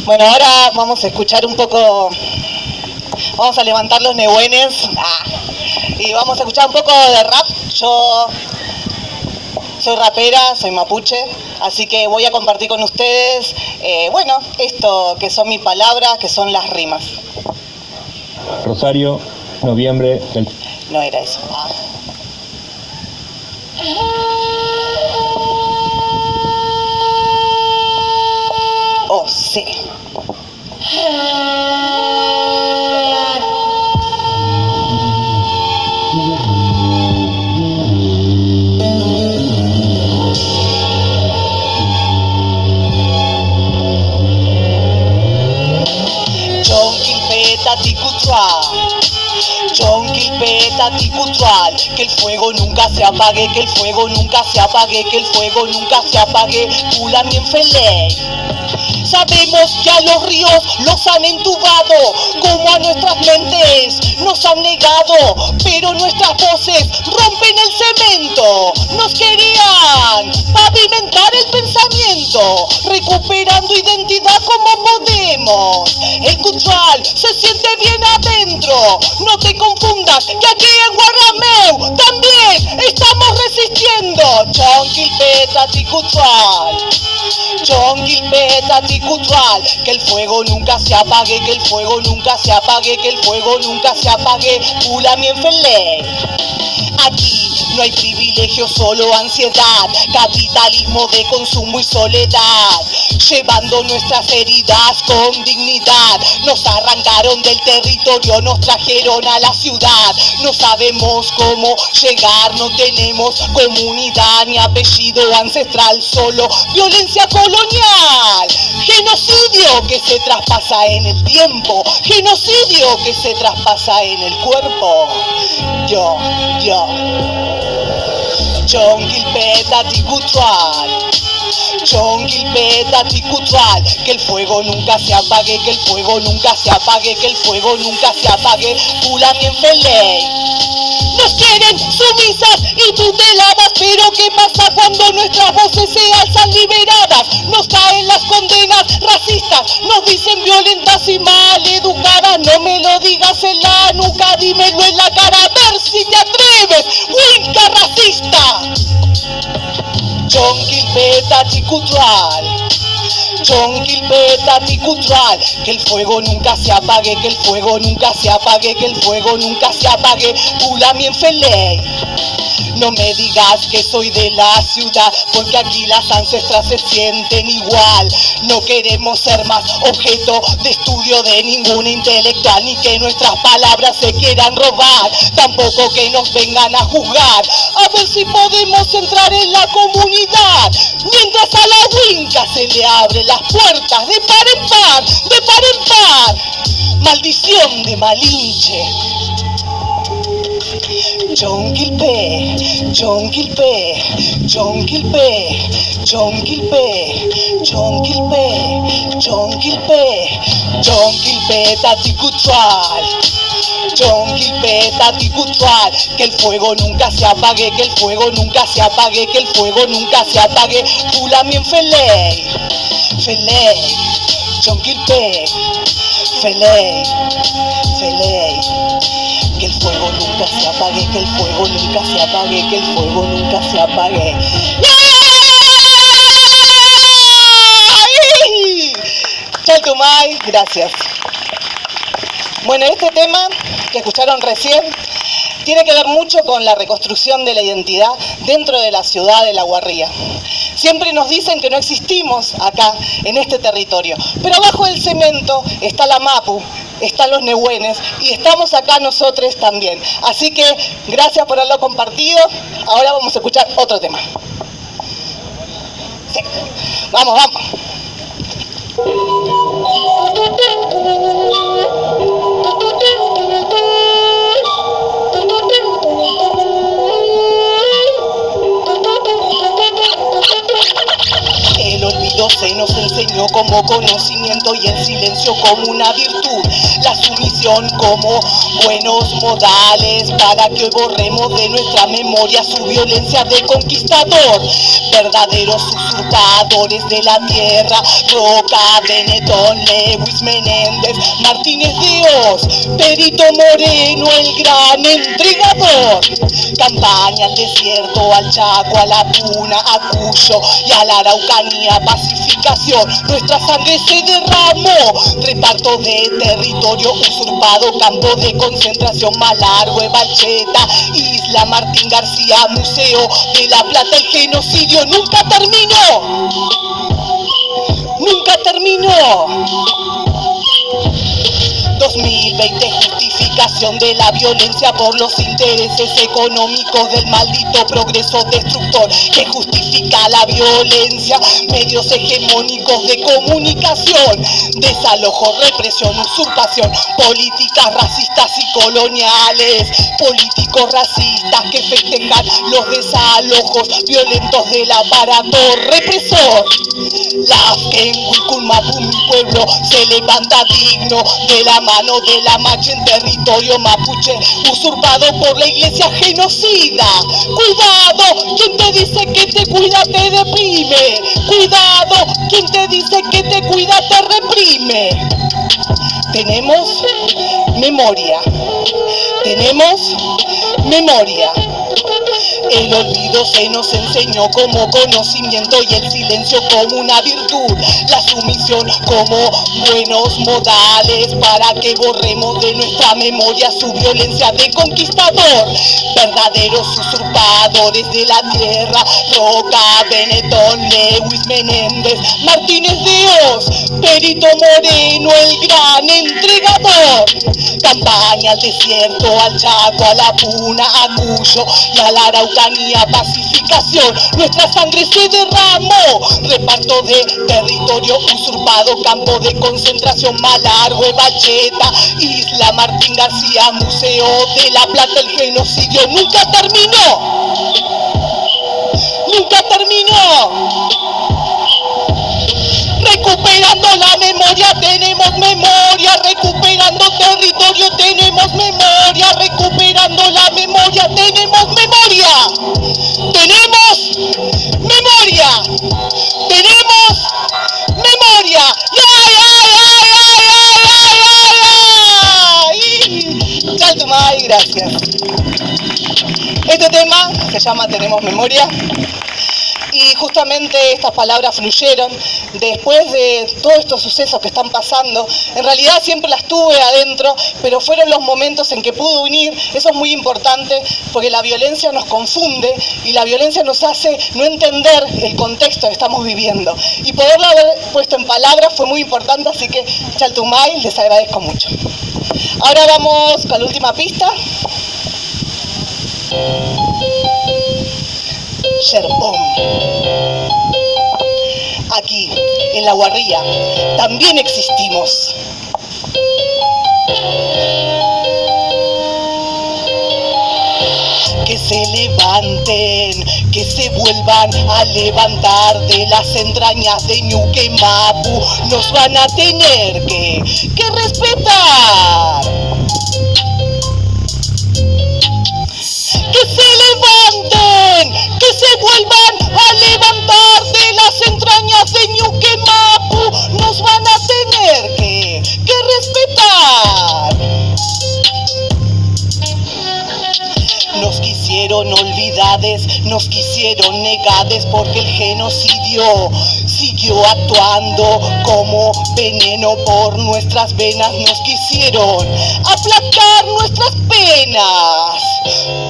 Bueno, ahora vamos a escuchar un poco, vamos a levantar los nehuenes y vamos a escuchar un poco de rap. Yo soy rapera, soy mapuche, así que voy a compartir con ustedes, bueno, esto que son mis palabras, que son las rimas. Rosario, noviembre del... No era eso. Oh, sí. Que el fuego nunca se apague, que el fuego nunca se apague, que el fuego nunca se apague, Pulamien Feley. Sabemos que a los ríos los han entubado, como a nuestras mentes nos han negado, pero nuestras voces rompen el cemento. Nos querían pavimentar el pensamiento, recuperando identidad como podemos. El cultural se siente bien adentro, no te confundas, que aquí en Guarrameu también estamos resistiendo. Chonquilpeta ticutual, Chonquilpeta ticutual, que el fuego nunca se apague, que el fuego nunca se apague, que el fuego nunca se apague, Pulamien Feley. Aquí no hay privilegio, solo ansiedad, capitalismo de consumo y soledad, llevando nuestras heridas con dignidad. Nos arrancaron del territorio, nos trajeron a la ciudad, no sabemos cómo llegar, no tenemos comunidad ni apellido ancestral, solo violencia colonial, genocidio que se traspasa en el tiempo, genocidio que se traspasa en el cuerpo. Yo Chonquilpeta ticutual, Chonquilpeta ticutual, que el fuego nunca se apague, que el fuego nunca se apague, que el fuego nunca se apague, Pulamien Feley. Nos quieren sumisas y tuteladas, pero ¿qué pasa cuando nuestras voces se alzan liberadas? Nos caen las condenas racistas, nos dicen violentas y mal educadas. No me lo digas en la nuca, dímelo en la cara, a ver si te atreves, Winca racista. Chonquilpeta ticutual, Chonquilpeta ticutual, que el fuego nunca se apague, que el fuego nunca se apague, que el fuego nunca se apague, Pulamien Feley. No me digas que soy de la ciudad, porque aquí las ancestras se sienten igual. No queremos ser más objeto de estudio de ningún intelectual, ni que nuestras palabras se quieran robar, tampoco que nos vengan a juzgar. A ver si podemos entrar en la comunidad, mientras a la Winca se le abren las puertas de par en par, de par en par. Maldición de Malinche. Chonquilpe, Chonquilpe, Chonquilpe, Chonquilpe, Chonquilpe, Chonquilpe, Chonquilpeta ticutual, Chonquilpeta ticutual, que el fuego nunca se apague, que el fuego nunca se apague, que el fuego nunca se apague, Pulamien Feley, Feley, Chonquilpe, Feley, Feley. Que el fuego nunca se apague, que el fuego nunca se apague, que el fuego nunca se apague. Chaltumay, gracias. Bueno, este tema que escucharon recién tiene que ver mucho con la reconstrucción de la identidad dentro de la ciudad de La Guarría. Siempre nos dicen que no existimos acá, en este territorio, pero abajo del cemento está la Mapu, están los nehuenes y estamos acá nosotros también. Así que gracias por haberlo compartido. Ahora vamos a escuchar otro tema. Sí. Vamos, vamos. El olvido se nos enseñó como conocimiento y el silencio como una virtud, la sumisión como buenos modales para que hoy borremos de nuestra memoria su violencia de conquistador. Verdaderos usurpadores de la tierra, Roca, Benetton, Lewis, Menéndez, Martínez Dios, Perito Moreno, el gran entregador. Campaña al desierto, al Chaco, a la Puna, a Cuyo y a la Araucanía, pacificación, nuestra sangre se derramó. Reparto de territorio usurpado, campo de concentración, Malargüe, Balcheta, Isla Martín García, Museo de la Plata, el genocidio nunca terminó. Nunca terminó. 2020, justificación de la violencia por los intereses económicos del maldito progreso destructor que justifica la violencia. Medios hegemónicos de comunicación, desalojo, represión, usurpación, políticas racistas y coloniales, políticos racistas que festejan los desalojos violentos del aparato represor. La que en Wilculmapu, mi pueblo, se levanta digno de la mano de la macha en territorio mapuche, usurpado por la iglesia genocida. Cuidado, quien te dice que te cuida te deprime. Cuidado, quien te dice que te cuida te reprime. Tenemos memoria. Tenemos memoria. El olvido se nos enseñó como conocimiento y el silencio como una virtud, la sumisión como buenos modales para que borremos de nuestra memoria su violencia de conquistador. Verdaderos usurpadores de la tierra, Roca, Benetton, Lewis, Menéndez, Martínez Dios, Perito Moreno, el gran entregador. Campaña al desierto, al Chaco, a la Puna, a Cuyo y a la Araucanía, pacificación, nuestra sangre se derramó. Reparto de territorio usurpado, campo de concentración, Malargüe, Balcheta, Isla Martín García, Museo de la Plata, el genocidio nunca terminó. Nunca terminó. Recuperando la memoria, tenemos memoria. Recuperando territorio, tenemos memoria. Recuperando la memoria, tenemos memoria. Tenemos memoria. Tenemos memoria. ¡Ay! Gracias. Este tema se llama Tenemos Memoria. Y justamente estas palabras fluyeron después de todos estos sucesos que están pasando. En realidad siempre las tuve adentro, pero fueron los momentos en que pude unir. Eso es muy importante porque la violencia nos confunde y la violencia nos hace no entender el contexto que estamos viviendo. Y poderlo haber puesto en palabras fue muy importante, así que Chaltumay, les agradezco mucho. Ahora vamos con la última pista. Sherpón. Aquí, en la Guarría, también existimos. Que se levanten, que se vuelvan a levantar de las entrañas de Ñuque Mapu. Nos van a tener que respetar. Que se levanten, que se vuelvan a levantar de las entrañas de Ñuque Mapu. Nos van a tener que respetar. Nos quisieron olvidades, nos quisieron negades porque el genocidio siguió actuando como veneno por nuestras venas. Nos quisieron aplacar nuestras penas.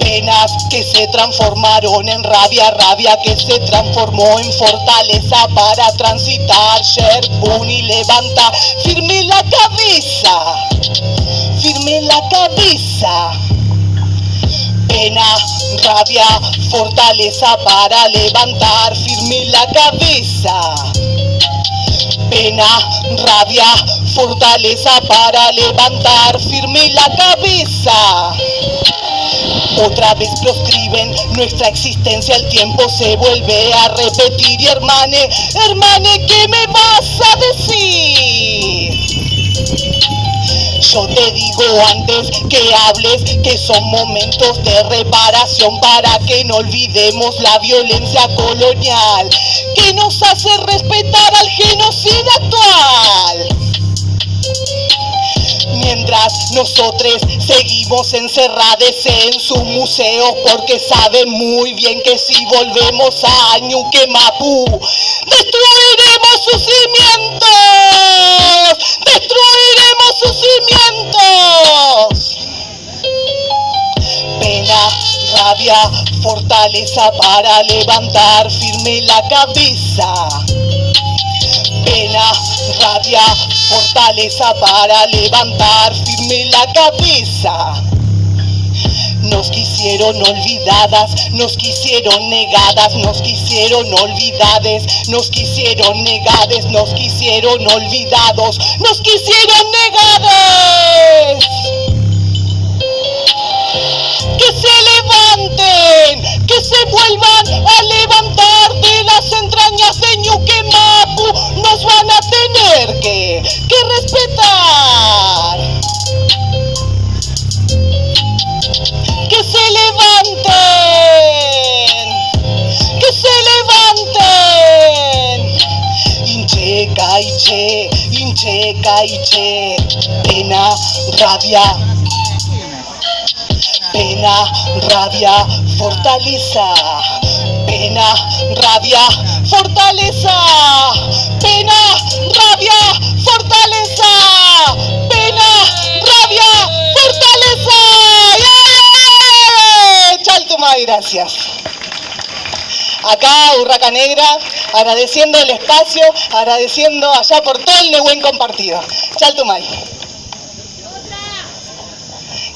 Penas que se transformaron en rabia, rabia que se transformó en fortaleza para transitar. Sherpún y levanta firme la cabeza, firme la cabeza. Pena, rabia, fortaleza para levantar firme la cabeza. Pena, rabia, fortaleza para levantar firme la cabeza. Otra vez proscriben nuestra existencia, el tiempo se vuelve a repetir. Y hermane, ¿qué me vas a decir? Yo te digo antes que hables que son momentos de reparación para que no olvidemos la violencia colonial que nos hace respetar al genocida actual. Mientras nosotros seguimos encerrados en sus museos porque saben muy bien que si volvemos a Ñuque Mapu destruiremos sus cimientos, destruiremos sus cimientos. Pena, rabia, fortaleza para levantar firme la cabeza. Pena, rabia, fortaleza para levantar firme la cabeza. Nos quisieron olvidadas, nos quisieron negadas, nos quisieron olvidades, nos quisieron negades, nos quisieron olvidados, nos quisieron negades. Que se levanten, que se vuelvan a levantar de las entrañas de Ñuque Mapu. Nos van a tener que respetar. Que se levanten, que se levanten. Inche, caiche, inche, caiche. Pena, rabia. Pena, rabia, fortaleza. Pena, rabia, fortaleza. Pena, rabia, fortaleza. Pena, rabia, fortaleza. Chaltumay, gracias. Acá, Urraca Negra, agradeciendo el espacio, agradeciendo allá por todo el Nehuen compartido. Chaltumay.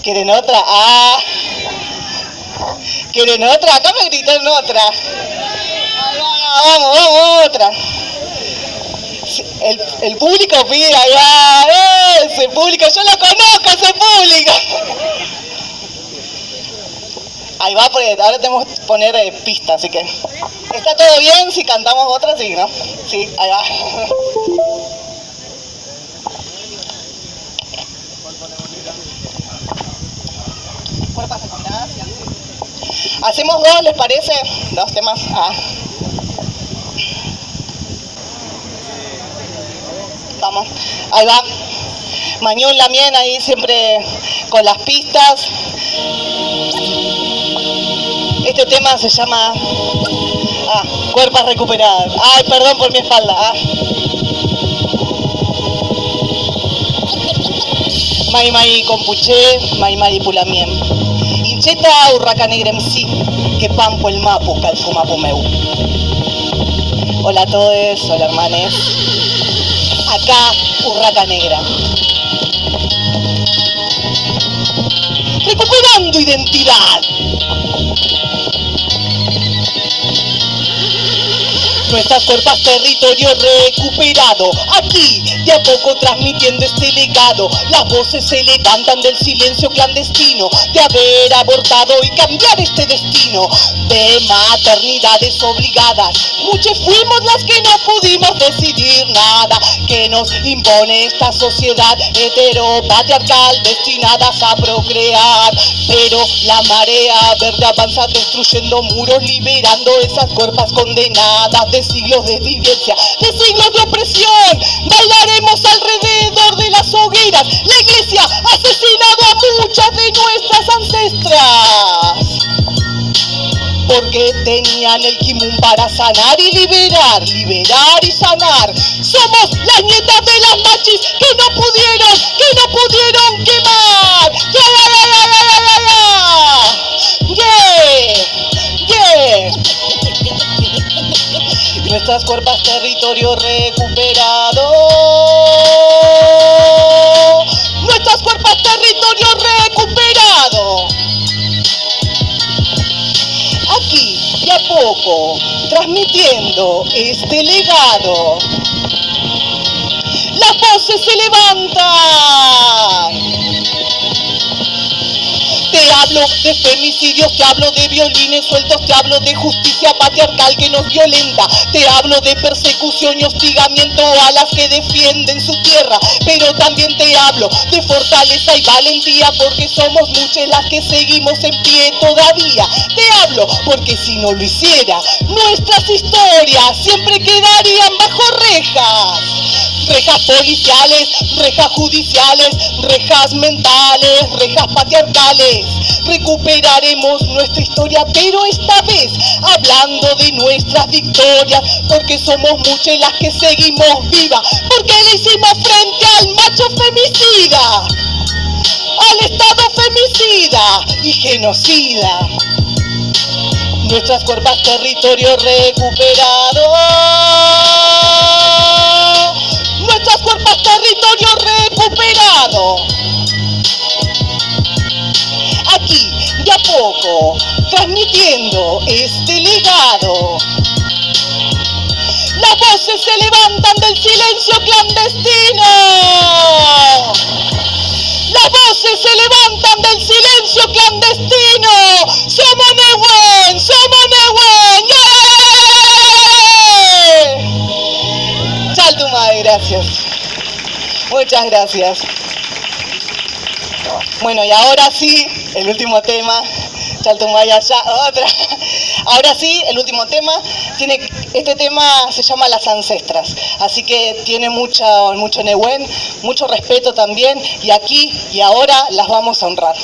¿Quieren otra? Ah. ¿Quieren otra? Acá me gritaron otra. Vamos, otra. El público pide allá. Ese público, yo lo conozco, ese público. Ahí va, porque ahora tenemos que poner pista, así que... ¿Está todo bien si cantamos otra? Sí, ¿no? Sí, ahí va. Hacemos dos, ¿les parece? Dos temas. Ah. Vamos, ahí va. Mañón Lamien ahí siempre con las pistas. Este tema se llama Cuerpas Recuperadas. Ay, perdón por mi espalda. Mai Mai Compuché, Mai Mai Pulamien. Incheta Urraca Negra MC, que pampo el mapu, calfumapu meu. Hola a todos, hola hermanes. Acá, Urraca Negra. Recuperando identidad. Nuestras cuerpas, territorio recuperado. Aquí, de a poco transmitiendo este legado. Las voces se levantan del silencio clandestino de haber abortado y cambiar este destino de maternidades obligadas. Muchas fuimos las que no pudimos decidir nada que nos impone esta sociedad heteropatriarcal destinadas a procrear. Pero la marea verde avanza destruyendo muros, liberando esas cuerpas condenadas de siglos de vivencia, de siglos de opresión. Bailaremos alrededor de las hogueras. La iglesia ha asesinado a muchas de nuestras ancestras porque tenían el kimun para sanar y liberar, liberar y sanar. Somos las nietas de las machis que no pudieron quemar. Nuestras cuerpas, territorio recuperado. Nuestras cuerpas, territorio recuperado. Aquí, de a poco, transmitiendo este legado. Las voces voces se levantan. Te hablo de femicidios, te hablo de violines sueltos, te hablo de justicia patriarcal que nos violenta, te hablo de persecución y hostigamiento a las que defienden su tierra, pero también te hablo de fortaleza y valentía porque somos muchas las que seguimos en pie todavía. Te hablo porque si no lo hiciera, nuestras historias siempre quedarían bajo rejas. Rejas policiales, rejas judiciales, rejas mentales, rejas patriarcales. Recuperaremos nuestra historia, pero esta vez hablando de nuestras victorias, porque somos muchas las que seguimos vivas, porque le hicimos frente al macho femicida, al Estado femicida y genocida. Nuestras cuerpos territorios recuperados. Nuestros cuerpos territorios recuperados. Aquí, de a poco, transmitiendo este legado. Las voces se levantan del silencio clandestino. Las voces se levantan del silencio clandestino. Somos Nehuen, somos Nehuen. ¡Yeah! Chaltumay, gracias. Muchas gracias. Bueno, y ahora sí, el último tema. Chaltumay allá, otra. Ahora sí, el último tema. Este tema se llama Las Ancestras, así que tiene mucho Nehuen, mucho respeto también, y aquí y ahora las vamos a honrar.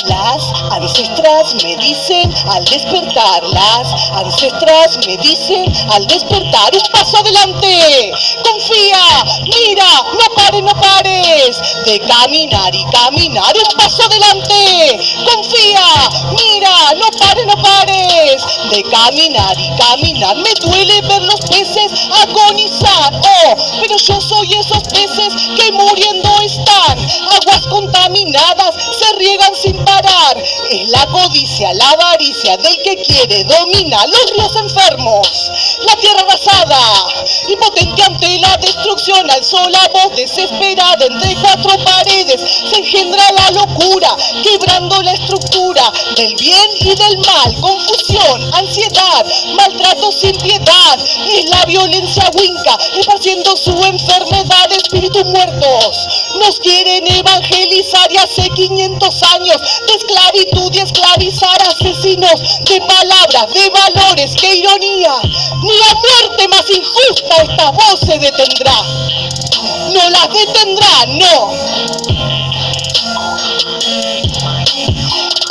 Las ancestras me dicen al despertar, las ancestras me dicen al despertar, un paso adelante, confía, mira, no pares, de caminar y caminar, un paso adelante, confía, mira, no pares, de caminar y caminar, me duele ver los peces agonizar, oh, pero yo soy esos peces que muriendo están, aguas contaminadas se riegan sin parar, es la codicia, la avaricia del que quiere dominar los ríos enfermos, la tierra arrasada, impotente ante la destrucción, alzó la voz desesperada entre cuatro paredes, se engendra la locura, quebrando la estructura del bien y del mal, confusión, ansiedad, maltrato sin piedad, es la violencia winca, esparciendo su enfermedad, espíritus muertos, nos quieren evangelizar y hace 500 años de esclavitud y esclavizar asesinos de palabras, de valores, qué ironía, ni la muerte más injusta estas voces detendrá, no las detendrá, no.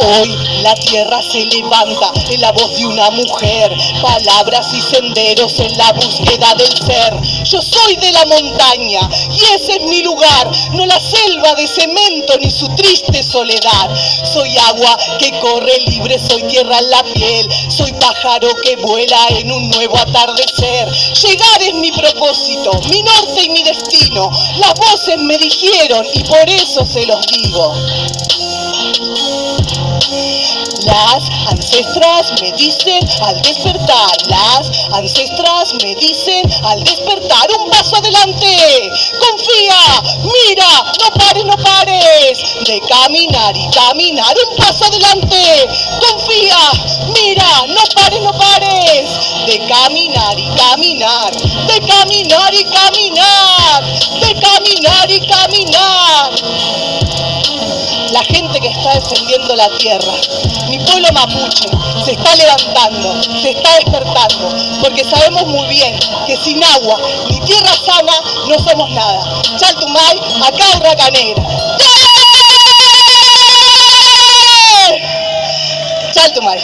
Hoy la tierra se levanta en la voz de una mujer, palabras y senderos en la búsqueda del ser. Yo soy de la montaña y ese es mi lugar, no la selva de cemento ni su triste soledad. Soy agua que corre libre, soy tierra en la piel, soy pájaro que vuela en un nuevo atardecer. Llegar es mi propósito, mi norte y mi destino. Las voces me dijeron y por eso se los digo. Las ancestras me dicen al despertar, las ancestras me dicen al despertar, un paso adelante, confía, mira, no pares, de caminar y caminar, un paso adelante, confía, mira, no pares, de caminar y caminar, de caminar y caminar, de caminar y caminar. La gente que está defendiendo la tierra, mi pueblo mapuche, se está levantando, se está despertando, porque sabemos muy bien que sin agua ni tierra sana no somos nada. Chaltumay, acá Urraca Negra. ¡Yeah! Chaltumay.